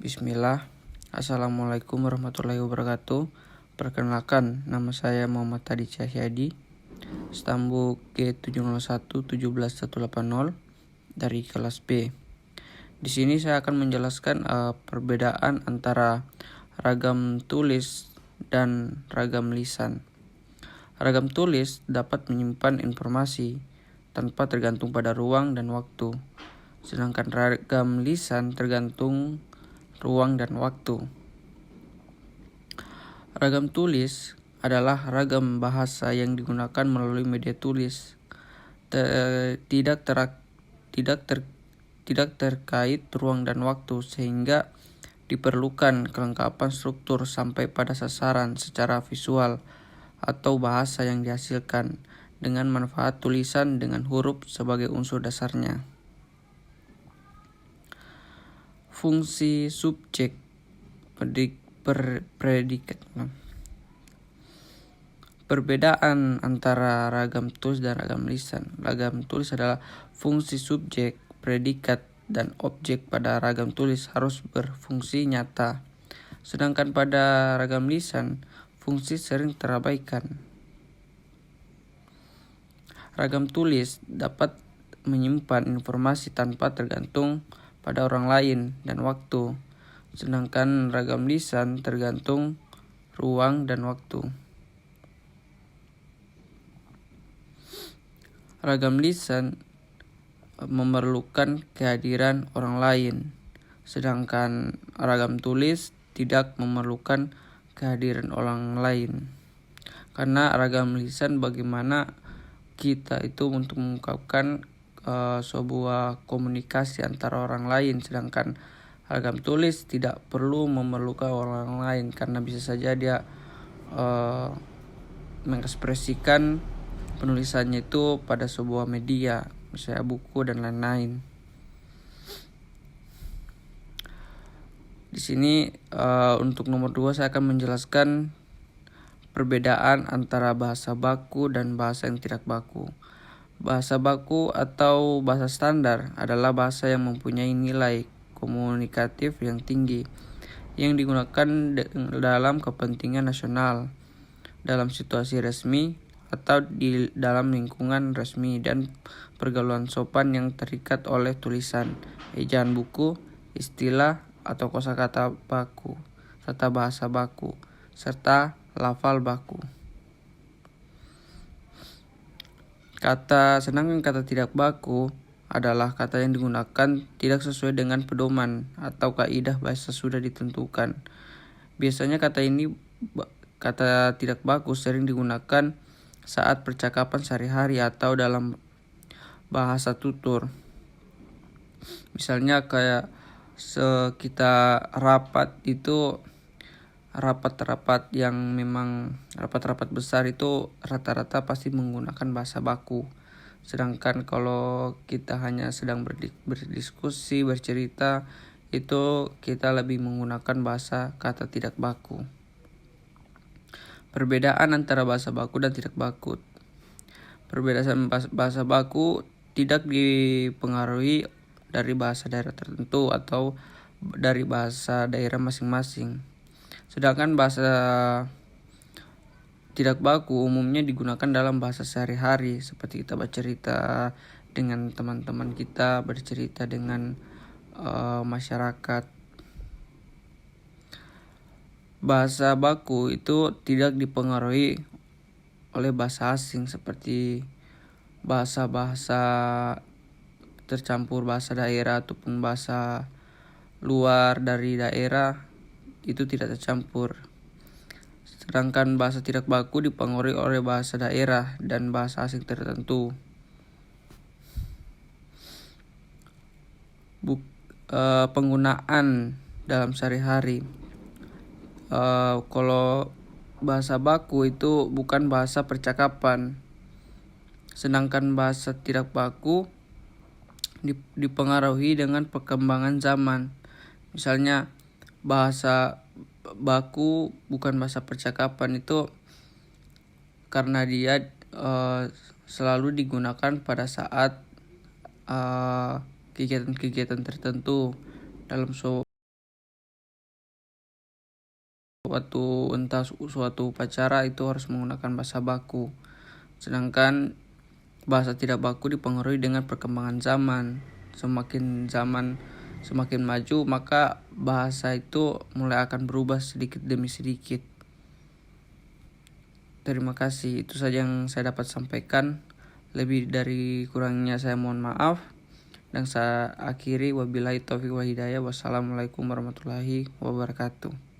Bismillah. Assalamualaikum warahmatullahi wabarakatuh. Perkenalkan, nama saya Muhammad Hadi Cahyadi, stambuk G701-17180 dari kelas B. Di sini saya akan menjelaskan perbedaan antara ragam tulis dan ragam lisan. Ragam tulis dapat menyimpan informasi tanpa tergantung pada ruang dan waktu, sedangkan ragam lisan tergantung ruang dan waktu. Ragam tulis adalah ragam bahasa yang digunakan melalui media tulis, tidak terkait ruang dan waktu, sehingga diperlukan kelengkapan struktur sampai pada sasaran secara visual atau bahasa yang dihasilkan dengan manfaat tulisan dengan huruf sebagai unsur dasarnya. Fungsi subjek predikat. Perbedaan antara ragam tulis dan ragam lisan. Ragam tulis adalah fungsi subjek, predikat, dan objek pada ragam tulis harus berfungsi nyata. Sedangkan pada ragam lisan, fungsi sering terabaikan. Ragam tulis dapat menyimpan informasi tanpa tergantung pada orang lain dan waktu, sedangkan ragam lisan tergantung ruang dan waktu. Ragam lisan memerlukan kehadiran orang lain, sedangkan ragam tulis tidak memerlukan kehadiran orang lain. Karena ragam lisan bagaimana kita itu untuk mengungkapkan sebuah komunikasi antara orang lain, sedangkan ragam tulis tidak perlu memerlukan orang lain karena bisa saja dia mengekspresikan penulisannya itu pada sebuah media, misalnya buku dan lain-lain. Di sini untuk nomor 2 saya akan menjelaskan perbedaan antara bahasa baku dan bahasa yang tidak baku. Bahasa baku atau bahasa standar adalah bahasa yang mempunyai nilai komunikatif yang tinggi, yang digunakan dalam kepentingan nasional, dalam situasi resmi, atau di dalam lingkungan resmi, dan pergaulan sopan yang terikat oleh tulisan, ejaan buku, istilah atau kosakata baku, serta bahasa baku, serta lafal baku. Sedangkan kata tidak baku adalah kata yang digunakan tidak sesuai dengan pedoman atau kaidah bahasa sudah ditentukan. Biasanya kata tidak baku sering digunakan saat percakapan sehari-hari atau dalam bahasa tutur. Misalnya kayak kita rapat itu, rapat-rapat yang memang rapat-rapat besar itu rata-rata pasti menggunakan bahasa baku. Sedangkan kalau kita hanya sedang berdiskusi, bercerita, itu kita lebih menggunakan bahasa kata tidak baku. Perbedaan antara bahasa baku dan tidak baku. Perbedaan bahasa baku tidak dipengaruhi dari bahasa daerah tertentu atau dari bahasa daerah masing-masing. Sedangkan bahasa tidak baku umumnya digunakan dalam bahasa sehari-hari, seperti kita bercerita dengan teman-teman kita, bercerita dengan masyarakat. Bahasa baku itu tidak dipengaruhi oleh bahasa asing, seperti bahasa-bahasa tercampur bahasa daerah ataupun bahasa luar dari daerah, itu tidak tercampur. Sedangkan bahasa tidak baku dipengaruhi oleh bahasa daerah dan bahasa asing tertentu. Penggunaan dalam sehari-hari. Kalau bahasa baku itu bukan bahasa percakapan, sedangkan bahasa tidak baku dipengaruhi dengan perkembangan zaman. Misalnya bahasa baku bukan bahasa percakapan itu karena dia selalu digunakan pada saat kegiatan-kegiatan tertentu dalam suatu upacara itu harus menggunakan bahasa baku. Sedangkan bahasa tidak baku dipengaruhi dengan perkembangan zaman. Semakin maju, maka bahasa itu mulai akan berubah sedikit demi sedikit. Terima kasih, itu saja yang saya dapat sampaikan. Lebih dari kurangnya saya mohon maaf. Dan saya akhiri, wabillahi taufiq wa hidayah. Wassalamualaikum warahmatullahi wabarakatuh.